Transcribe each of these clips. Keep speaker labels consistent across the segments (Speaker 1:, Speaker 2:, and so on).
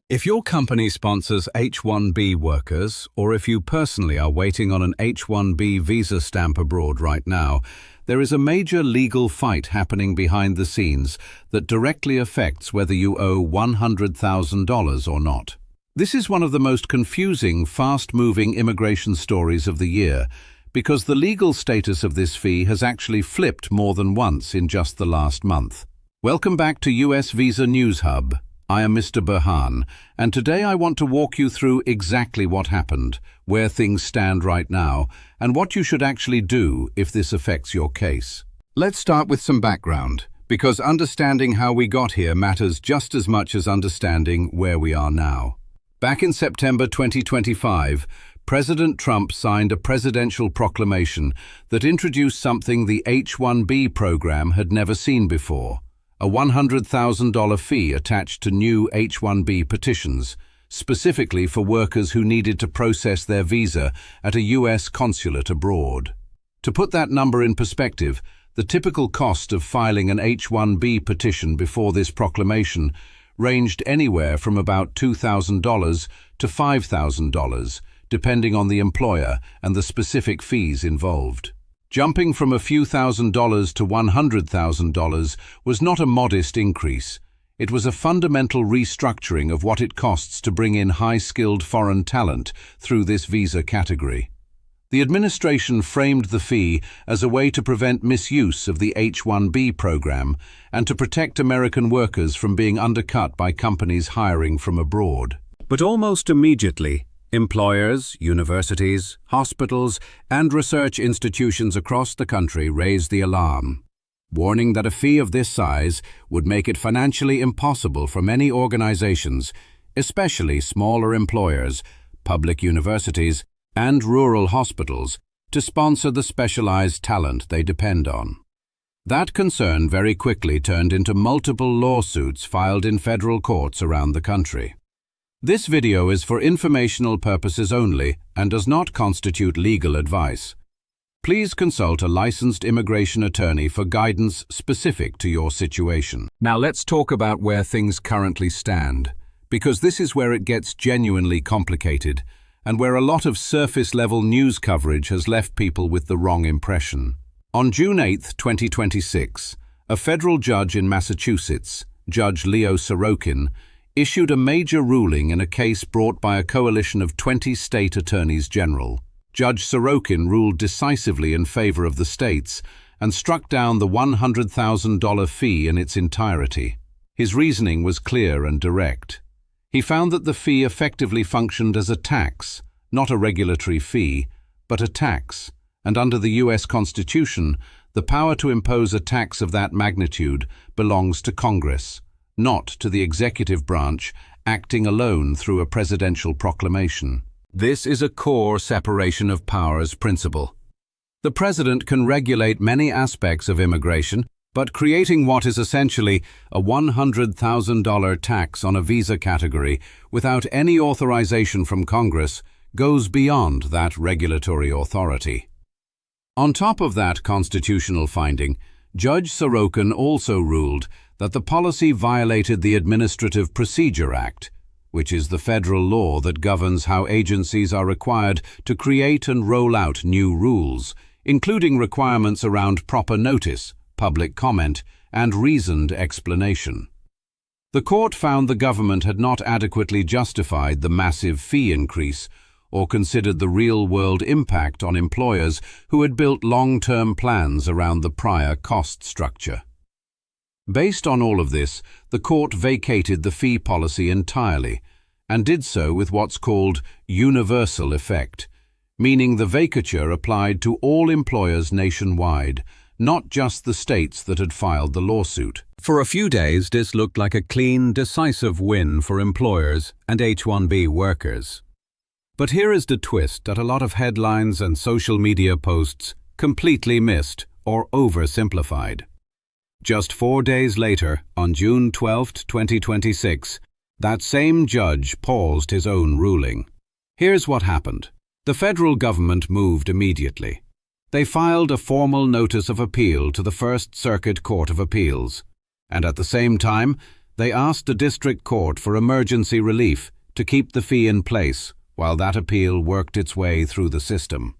Speaker 1: If your company sponsors H-1B workers, or if you personally are waiting on an H-1B visa stamp abroad right now, there is a major legal fight happening behind the scenes that directly affects whether you owe $100,000 or not. This is one of the most confusing, fast-moving immigration stories of the year, because the legal status of this fee has actually flipped more than once in just the last month. Welcome back to US Visa News Hub. I am Mr. Burhan, and today I want to walk you through exactly what happened, where things stand right now, and what you should actually do if this affects your case. Let's start with some background, because understanding how we got here matters just as much as understanding where we are now. Back in September 2025, President Trump signed a presidential proclamation that introduced something the H-1B program had never seen before. A $100,000 fee attached to new H-1B petitions, specifically for workers who needed to process their visa at a U.S. consulate abroad. To put that number in perspective, the typical cost of filing an H-1B petition before this proclamation ranged anywhere from about $2,000 to $5,000, depending on the employer and the specific fees involved. Jumping from a few $1,000s to $100,000 was not a modest increase. It was a fundamental restructuring of what it costs to bring in high-skilled foreign talent through this visa category. The administration framed the fee as a way to prevent misuse of the H-1B program and to protect American workers from being undercut by companies hiring from abroad.
Speaker 2: But almost immediately, employers, universities, hospitals, and research institutions across the country raised the alarm, warning that a fee of this size would make it financially impossible for many organizations, especially smaller employers, public universities, and rural hospitals, to sponsor the specialized talent they depend on. That concern very quickly turned into multiple lawsuits filed in federal courts around the country. This video is for informational purposes only and does not constitute legal advice. Please consult a licensed immigration attorney for guidance specific to your situation. Now let's talk about where things currently stand, because this is where it gets genuinely complicated and where a lot of surface-level news coverage has left people with the wrong impression. On June 8, 2026, a federal judge in Massachusetts, Judge Leo Sorokin, issued a major ruling in a case brought by a coalition of 20 state attorneys general. Judge Sorokin ruled decisively in favor of the states and struck down the $100,000 fee in its entirety. His reasoning was clear and direct. He found that the fee effectively functioned as a tax, not a regulatory fee, but a tax, and under the U.S. Constitution, the power to impose a tax of that magnitude belongs to Congress, not to the executive branch acting alone through a presidential proclamation. This is a core separation of powers principle. The president can regulate many aspects of immigration, but creating what is essentially a $100,000 tax on a visa category without any authorization from Congress goes beyond that regulatory authority. On top of that constitutional finding, Judge Sorokin also ruled that the policy violated the Administrative Procedure Act, which is the federal law that governs how agencies are required to create and roll out new rules, including requirements around proper notice, public comment, and reasoned explanation. The court found the government had not adequately justified the massive fee increase or considered the real-world impact on employers who had built long-term plans around the prior cost structure. Based on all of this, the court vacated the fee policy entirely, and did so with what's called universal effect, meaning the vacature applied to all employers nationwide, not just the states that had filed the lawsuit. For a few days, this looked like a clean, decisive win for employers and H-1B workers. But here is the twist that a lot of headlines and social media posts completely missed or oversimplified. Just 4 days later, on June 12, 2026, that same judge paused his own ruling. Here's what happened. The federal government moved immediately. They filed a formal notice of appeal to the First Circuit Court of Appeals, and at the same time,
Speaker 1: They asked a district court for emergency relief to keep the fee in place while that appeal worked its way through the system.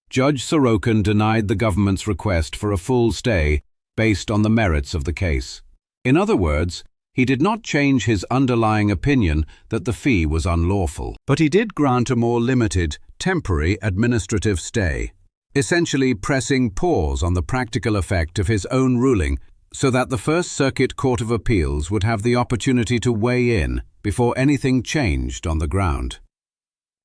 Speaker 1: Judge Sorokin denied the government's request for a full stay based on the merits of the case. In other words, he did not change his underlying opinion that the fee was unlawful. But he did grant a more limited, temporary administrative stay, essentially pressing pause on the practical effect of his own ruling so that the First Circuit Court of Appeals would have the opportunity to weigh in before anything changed on the ground.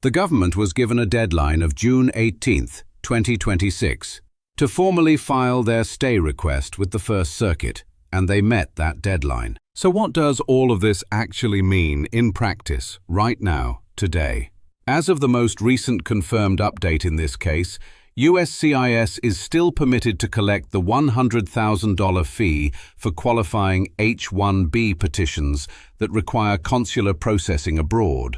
Speaker 1: The government was given a deadline of June 18, 2026, to formally file their stay request with the First Circuit, and they met that deadline. So what does all of this actually mean in practice, right now, today? As of the most recent confirmed update in this case, USCIS is still permitted to collect the $100,000 fee for qualifying H-1B petitions that require consular processing abroad,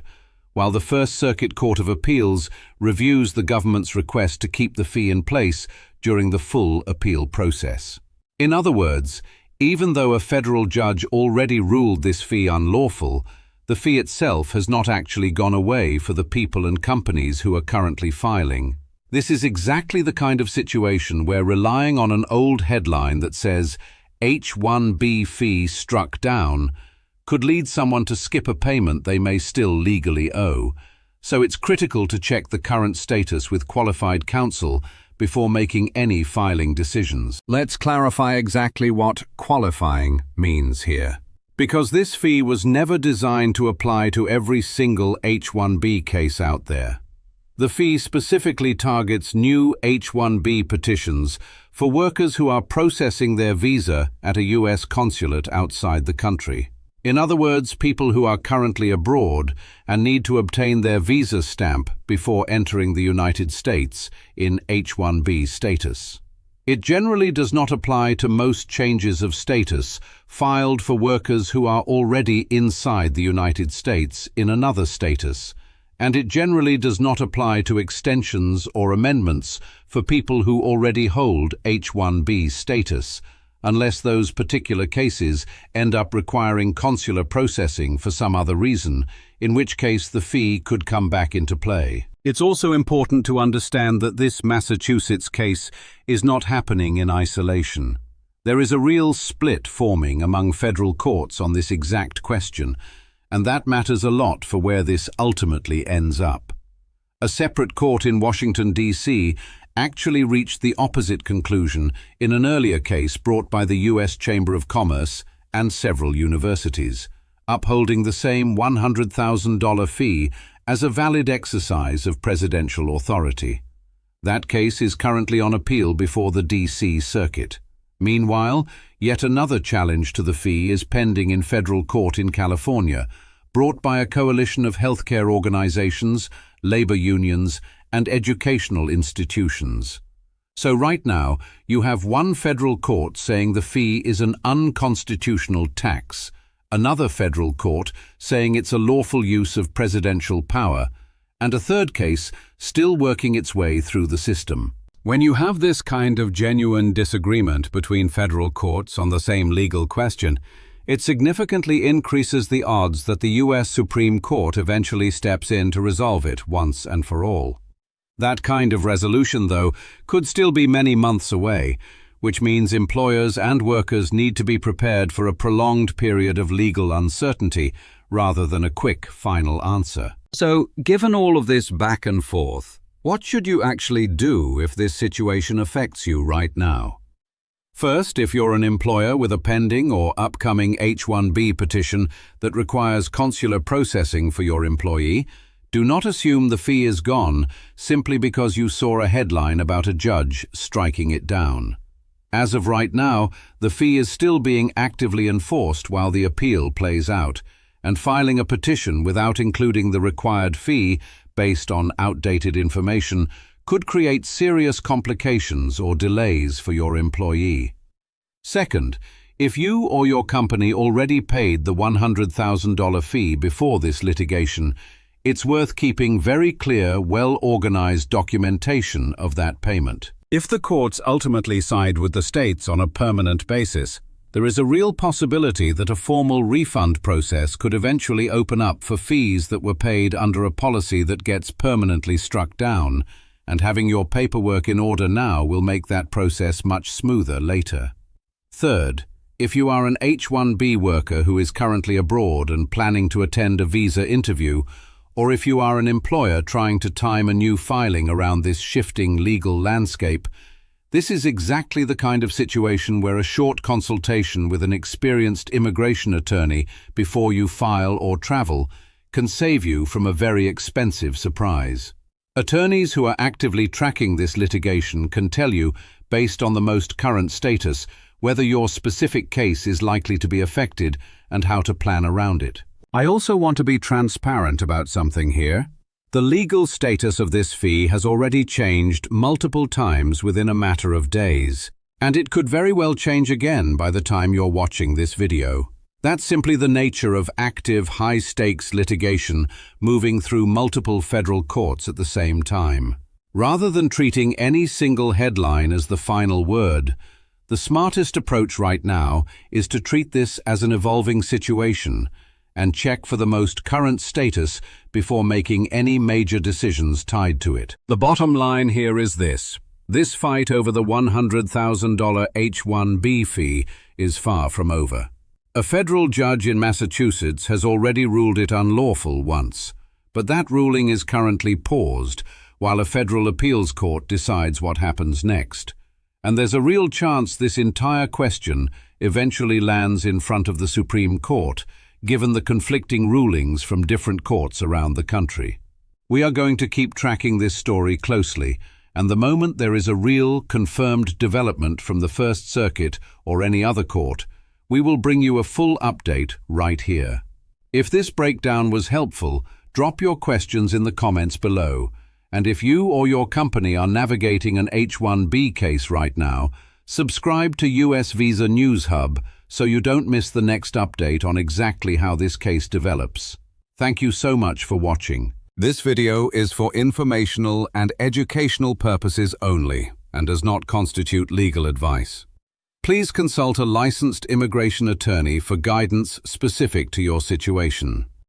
Speaker 1: while the First Circuit Court of Appeals reviews the government's request to keep the fee in place during the full appeal process. In other words, even though a federal judge already ruled this fee unlawful, the fee itself has not actually gone away for the people and companies who are currently filing. This is exactly the kind of situation where relying on an old headline that says H-1B fee struck down could lead someone to skip a payment they may still legally owe. So it's critical to check the current status with qualified counsel before making any filing decisions. Let's clarify exactly what qualifying means here. Because this fee was never designed to apply to every single H-1B case out there. The fee specifically targets new H-1B petitions for workers who are processing their visa at a U.S. consulate outside the country. In other words, people who are currently abroad and need to obtain their visa stamp before entering the United States in H-1B status. It generally does not apply to most changes of status filed for workers who are already inside the United States in another status, and it generally does not apply to extensions or amendments for people who already hold H-1B status, unless those particular cases end up requiring consular processing for some other reason, in which case the fee could come back into play. It's also important to understand that this Massachusetts case is not happening in isolation. There is a real split forming among federal courts on this exact question, and that matters a lot for where this ultimately ends up. A separate court in Washington, D.C. actually reached the opposite conclusion in an earlier case brought by the U.S. Chamber of Commerce and several universities, upholding the same $100,000 fee as a valid exercise of presidential authority. That case is currently on appeal before the D.C. Circuit. Meanwhile, yet another challenge to the fee is pending in federal court in California, brought by a coalition of healthcare organizations, labor unions, and educational institutions. So right now, you have one federal court saying the fee is an unconstitutional tax, another federal court saying it's a lawful use of presidential power, and a third case still working its way through the system. When you have this kind of genuine disagreement between federal courts on the same legal question, it significantly increases the odds that the U.S. Supreme Court eventually steps in to resolve it once and for all. That kind of resolution, though, could still be many months away, which means employers and workers need to be prepared for a prolonged period of legal uncertainty rather than a quick final answer. So, given all of this back and forth, what should you actually do if this situation affects you right now? First, if you're an employer with a pending or upcoming H-1B petition that requires consular processing for your employee, do not assume the fee is gone simply because you saw a headline about a judge striking it down. As of right now, the fee is still being actively enforced while the appeal plays out, and filing a petition without including the required fee based on outdated information could create serious complications or delays for your employee. Second, if you or your company already paid the $100,000 fee before this litigation, it's worth keeping very clear, well-organized documentation of that payment. If the courts ultimately side with the states on a permanent basis, There is a real possibility that a formal refund process could eventually open up for fees that were paid under a policy that gets permanently struck down, and having your paperwork in order now will make that process much smoother later. Third, if you are an H-1B worker who is currently abroad and planning to attend a visa interview, or if you are an employer trying to time a new filing around this shifting legal landscape, this is exactly the kind of situation where a short consultation with an experienced immigration attorney before you file or travel can save you from a very expensive surprise. Attorneys who are actively tracking this litigation can tell you, based on the most current status, whether your specific case is likely to be affected and how to plan around it.
Speaker 2: I also want to be transparent about something here. The legal status of this fee has already changed multiple times within a matter of days, and it could very well change again by the time you're watching this video. That's simply the nature of active, high-stakes litigation moving through multiple federal courts at the same time. Rather than treating any single headline as the final word, the smartest approach right now is to treat this as an evolving situation and check for the most current status before making any major decisions tied to it.
Speaker 1: The bottom line here is this. This fight over the $100,000 H-1B fee is far from over. A federal judge in Massachusetts has already ruled it unlawful once, but that ruling is currently paused while a federal appeals court decides what happens next. And there's a real chance this entire question eventually lands in front of the Supreme Court, given the conflicting rulings from different courts around the country. We are going to keep tracking this story closely, and the moment there is a real, confirmed development from the First Circuit or any other court, we will bring you a full update right here. If this breakdown was helpful, drop your questions in the comments below, and if you or your company are navigating an H-1B case right now, subscribe to US Visa News Hub so you don't miss the next update on exactly how this case develops. Thank you so much for watching.
Speaker 2: This video is for informational and educational purposes only and does not constitute legal advice.
Speaker 1: Please consult a licensed immigration attorney for guidance specific to your situation.